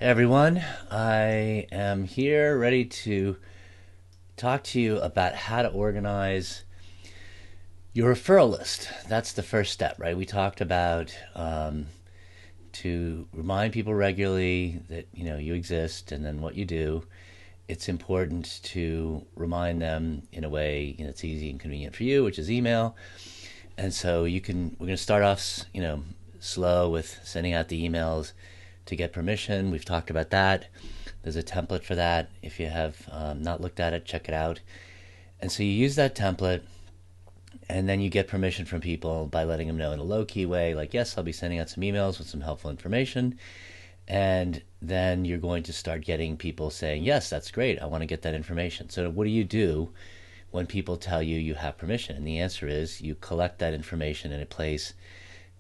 Hey everyone, I am here ready to talk to you about how to organize your referral list. That's the first step, right? We talked about to remind people regularly that you exist and then what you do. It's important to remind them in a way that's easy and convenient for you, which is email. And so we're going to start off, slow with sending out the emails to get permission. We've talked about that. There's a template for that. If you have not looked at it, check it out. And so you use that template, and then you get permission from people by letting them know in a low-key way, like, yes, I'll be sending out some emails with some helpful information. And then you're going to start getting people saying, yes, that's great, I want to get that information. So what do you do when people tell you you have permission? And the answer is you collect that information in a place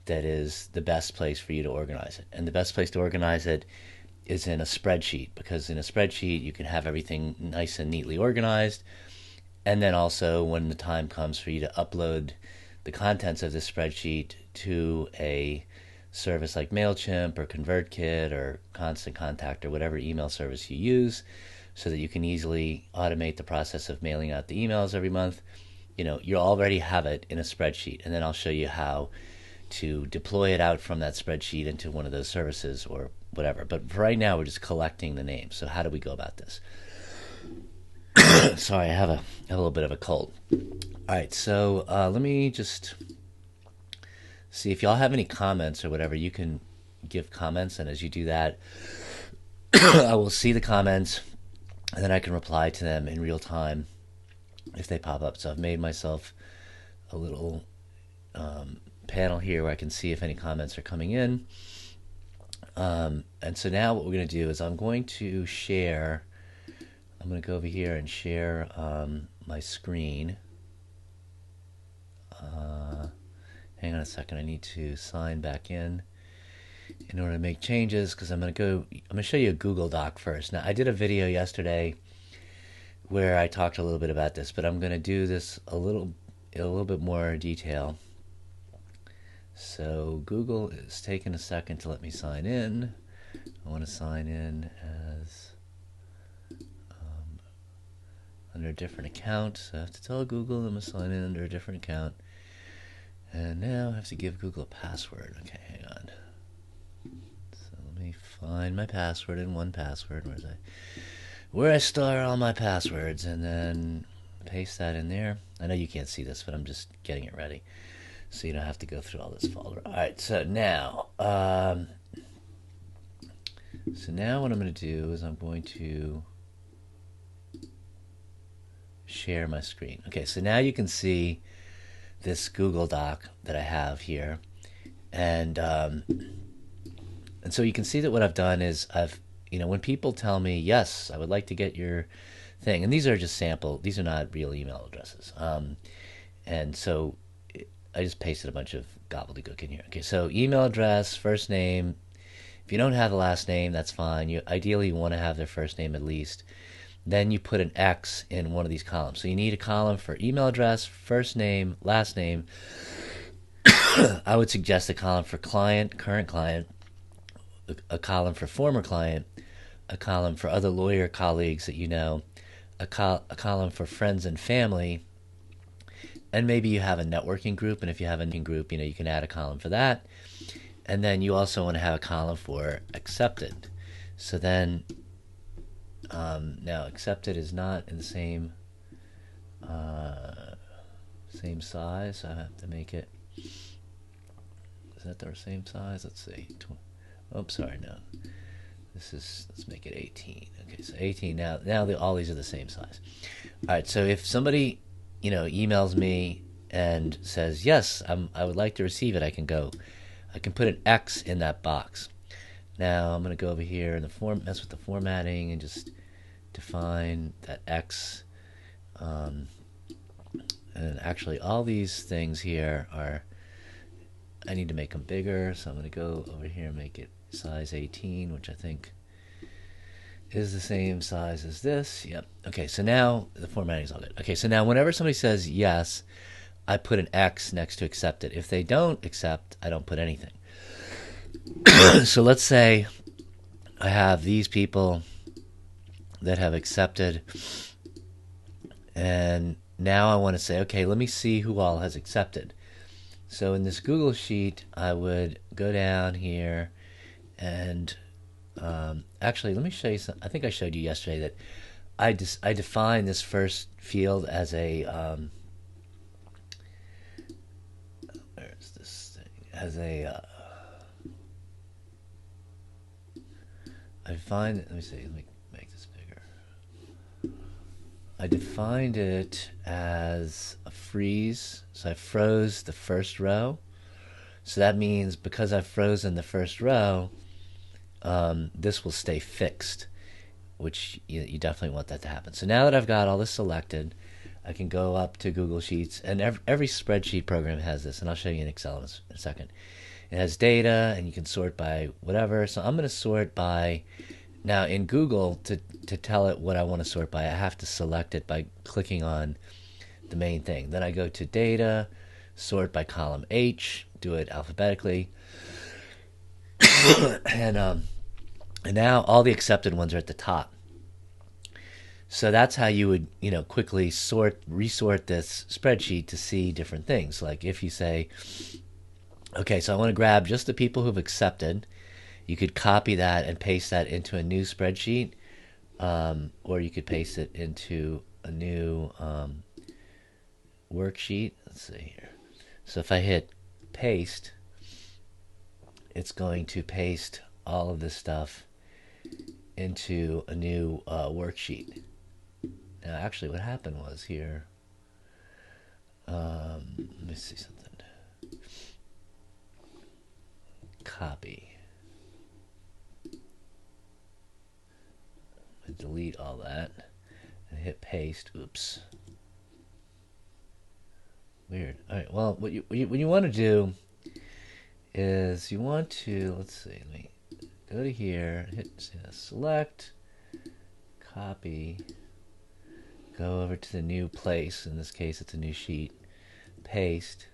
that is the best place for you to organize it. And the best place to organize it is in a spreadsheet, because in a spreadsheet you can have everything nice and neatly organized. And then also when the time comes for you to upload the contents of this spreadsheet to a service like MailChimp or ConvertKit or Constant Contact or whatever email service you use, so that you can easily automate the process of mailing out the emails every month, you already have it in a spreadsheet. And then I'll show you how to deploy it out from that spreadsheet into one of those services or whatever. But for right now, we're just collecting the names. So how do we go about this? Sorry, I have a little bit of a cold. All right, so let me just see if y'all have any comments or whatever. You can give comments, and as you do that, I will see the comments, and then I can reply to them in real time if they pop up. So I've made myself a little panel here where I can see if any comments are coming in. And so now what we're going to do is I'm going to go over here and share my screen. Hang on a second, I need to sign back in order to make changes, because I'm going to show you a Google Doc first. Now, I did a video yesterday where I talked a little bit about this, but I'm going to do this in a little bit more detail. So Google is taking a second to let me sign in. I want to sign in as under a different account. So I have to tell Google I'm going to sign in under a different account. And now I have to give Google a password. Okay, hang on. So let me find my password in 1Password. Where I store all my passwords, and then paste that in there. I know you can't see this, but I'm just getting it ready, so you don't have to go through all this folder. All right, so now what I'm going to do is I'm going to share my screen. Okay, so now you can see this Google Doc that I have here, and so you can see that what I've done is when people tell me, yes, I would like to get your thing, and these are just sample, these are not real email addresses, and so I just pasted a bunch of gobbledygook in here. Okay, so email address, first name. If you don't have the last name, that's fine. You ideally want to have their first name at least. Then you put an X in one of these columns. So you need a column for email address, first name, last name. I would suggest a column for client, current client, a column for former client, a column for other lawyer colleagues that you know, a column for friends and family, and maybe you have a networking group, and if you have a networking group, you can add a column for that. And then you also want to have a column for accepted. So then, now accepted is not in the same size, so I have to make it, is that the same size? Let's see. Oh, sorry, no. Let's make it 18. Okay, so 18, now all these are the same size. All right, so if somebody emails me and says, yes, I would like to receive it, I can put an X in that box. Now I'm going to go over here and mess with the formatting and just define that X. And actually all these things here I need to make them bigger, so I'm going to go over here and make it size 18, which I think is the same size as this. Yep. Okay, so now the formatting is all good. Okay, so now whenever somebody says yes, I put an X next to accept it. If they don't accept, I don't put anything. So let's say I have these people that have accepted, and now I want to say, okay, let me see who all has accepted. So in this Google Sheet, I would go down here and actually, let me show you some. I think I showed you yesterday that I define this first field as a where's this thing, as a I find, let me see, let me make this bigger. I defined it as a freeze, so I froze the first row. So that means because I've frozen the first row, this will stay fixed, which you definitely want that to happen. So now that I've got all this selected, I can go up to Google Sheets, and every spreadsheet program has this, and I'll show you in Excel in a second. It has data, and you can sort by whatever. So I'm going to sort by, now in Google, to tell it what I want to sort by, I have to select it by clicking on the main thing. Then I go to data, sort by column H, do it alphabetically, and now all the accepted ones are at the top. So that's how you would, quickly resort this spreadsheet to see different things. Like if you say, okay, so I want to grab just the people who've accepted, you could copy that and paste that into a new spreadsheet, or you could paste it into a new worksheet. Let's see here. So if I hit paste, it's going to paste all of this stuff into a new worksheet. Now, actually, what happened was here. Let me see something. Copy. I delete all that and hit paste. Oops. Weird. All right. Well, what you want to do is you want to, let's see. Let me go to here. Hit select. Copy. Go over to the new place. In this case, it's a new sheet. Paste.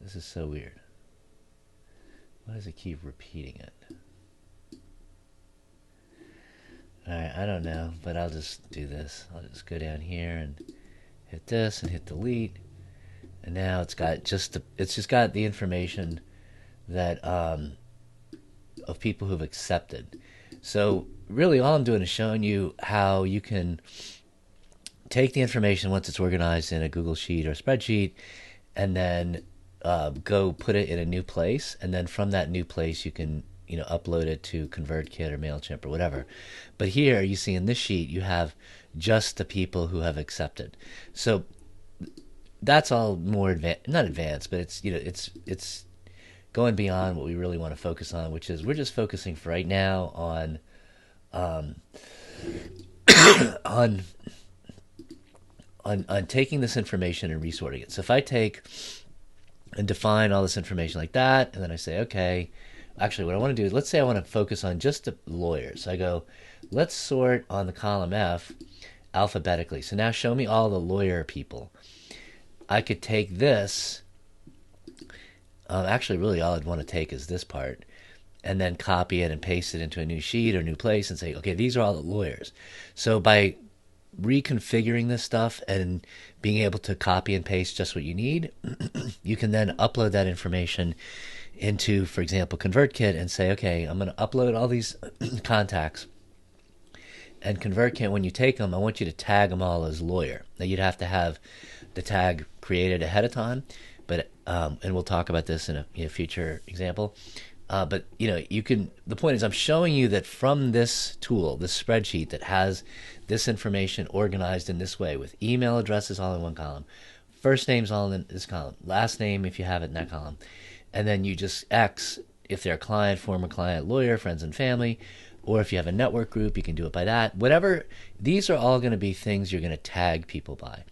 This is so weird. Why does it keep repeating it? Alright, I don't know, but I'll just do this. I'll just go down here and hit this and hit delete. And now it's just got the information that of people who've accepted. So really all I'm doing is showing you how you can take the information once it's organized in a Google Sheet or a spreadsheet, and then go put it in a new place, and then from that new place you can upload it to ConvertKit or MailChimp or whatever. But here you see in this sheet you have just the people who have accepted. So that's all more not advanced, but it's going beyond what we really want to focus on, which is we're just focusing for right now on on taking this information and resorting it. So if I take and define all this information like that, and then I say, okay, actually what I want to do is, let's say I want to focus on just the lawyers. So I go, let's sort on the column F alphabetically. So now show me all the lawyer people. I could take this, actually really all I'd want to take is this part, and then copy it and paste it into a new sheet or new place and say, okay, these are all the lawyers. So by reconfiguring this stuff and being able to copy and paste just what you need, you can then upload that information into, for example, ConvertKit and say, okay, I'm going to upload all these contacts. And ConvertKit, when you take them, I want you to tag them all as lawyer. Now you'd have to have the tag created ahead of time, but and we'll talk about this in a future example. But you can. The point is, I'm showing you that from this tool, this spreadsheet that has this information organized in this way, with email addresses all in one column, first names all in this column, last name if you have it in that column, and then you just X if they're a client, former client, lawyer, friends and family, or if you have a network group, you can do it by that. Whatever. These are all going to be things you're going to tag people by.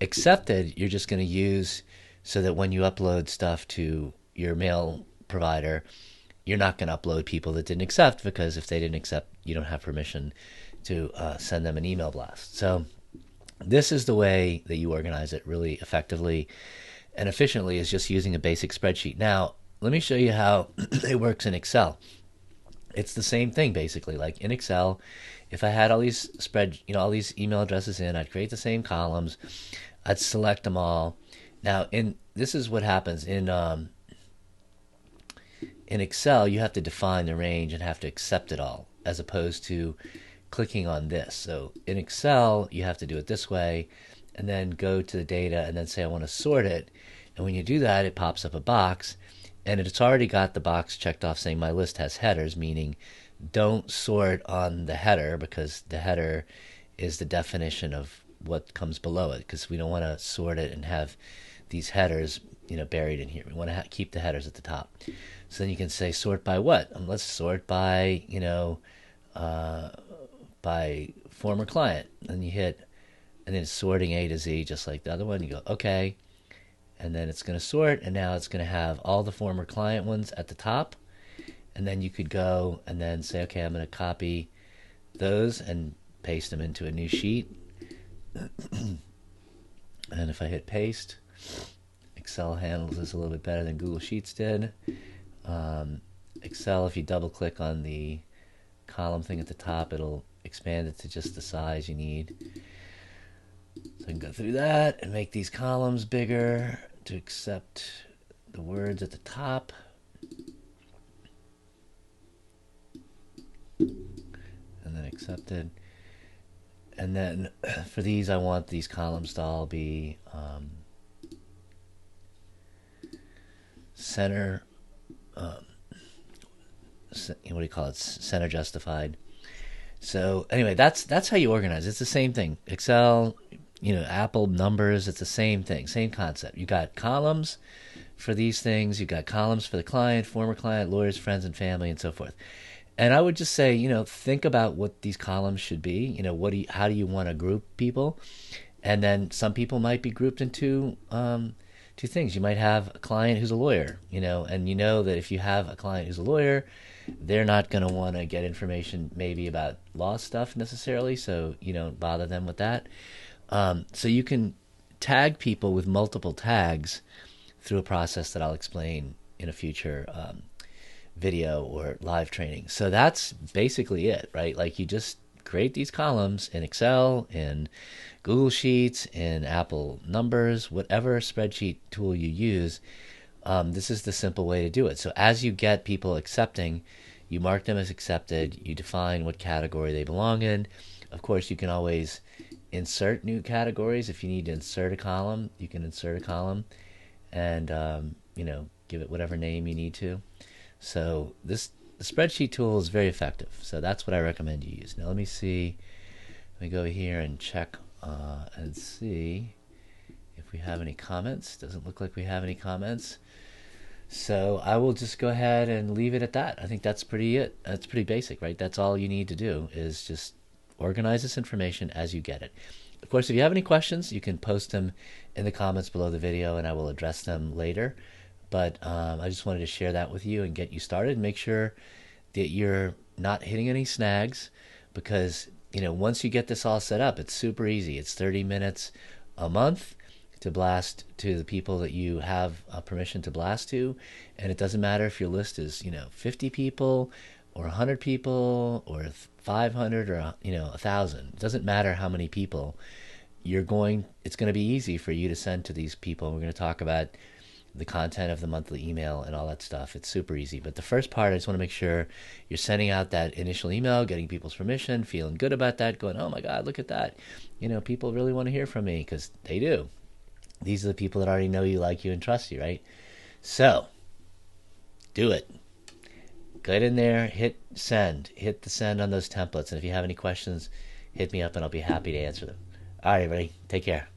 Accepted, you're just going to use so that when you upload stuff to your mail provider, you're not going to upload people that didn't accept, because if they didn't accept, you don't have permission to send them an email blast. So this is the way that you organize it really effectively and efficiently, is just using a basic spreadsheet. Now, let me show you how it works in Excel. it's the same thing basically. Like in Excel, if I had all these all these email addresses in, I'd create the same columns. I'd select them all. Now, this is what happens in Excel. You have to define the range and have to accept it all, as opposed to clicking on this. So in Excel, you have to do it this way, and then go to the data, and then say I want to sort it. And when you do that, it pops up a box, and it's already got the box checked off saying my list has headers, meaning don't sort on the header, because the header is the definition of what comes below it, because we don't want to sort it and have these headers buried in here. We want to keep the headers at the top. So then you can say sort by what? Let's sort by by former client, and you hit, and then it's sorting A to Z just like the other one. You go okay, and then it's going to sort, and now it's going to have all the former client ones at the top. And then you could go and then say, okay, I'm going to copy those and paste them into a new sheet. And if I hit paste, Excel handles this a little bit better than Google Sheets did. Excel, if you double click on the column thing at the top, it'll expand it to just the size you need. So I can go through that and make these columns bigger to accept the words at the top. And then accepted. And then for these, I want these columns to all be center, what do you call it? Center justified. So anyway, that's how you organize. It's the same thing. Excel, Apple numbers, it's the same thing, same concept. You got columns for these things. You got columns for the client, former client, lawyers, friends, and family, and so forth. And I would just say, think about what these columns should be. How do you want to group people? And then some people might be grouped into two things. You might have a client who's a lawyer, and that if you have a client who's a lawyer, they're not going to want to get information maybe about law stuff necessarily, so you don't bother them with that. So you can tag people with multiple tags through a process that I'll explain in a future video or live training. So that's basically it, right? Like you just create these columns in Excel, in Google Sheets, in Apple Numbers, whatever spreadsheet tool you use. This is the simple way to do it. So as you get people accepting, you mark them as accepted, you define what category they belong in. Of course, you can always insert new categories. If you need to insert a column, you can insert a column and give it whatever name you need to. So the spreadsheet tool is very effective. So that's what I recommend you use. Now let me see. Let me go here and check and see if we have any comments. Doesn't look like we have any comments. So I will just go ahead and leave it at that. I think that's pretty basic, right? That's all you need to do is just organize this information as you get it. Of course, if you have any questions, you can post them in the comments below the video and I will address them later. But I just wanted to share that with you and get you started. Make sure that you're not hitting any snags, because once you get this all set up, it's super easy. It's 30 minutes a month to blast to the people that you have permission to blast to, and it doesn't matter if your list is 50 people or 100 people or 500 or 1,000. It doesn't matter how many people it's going to be easy for you to send to these people. We're going to talk about the content of the monthly email and all that stuff. It's super easy. But the first part, I just want to make sure you're sending out that initial email, getting people's permission, feeling good about that, going, oh my God, look at that. People really want to hear from me, because they do. These are the people that already know you, like you, and trust you, right? So do it. Get in there, hit send. Hit the send on those templates. And if you have any questions, hit me up and I'll be happy to answer them. All right, everybody. Take care.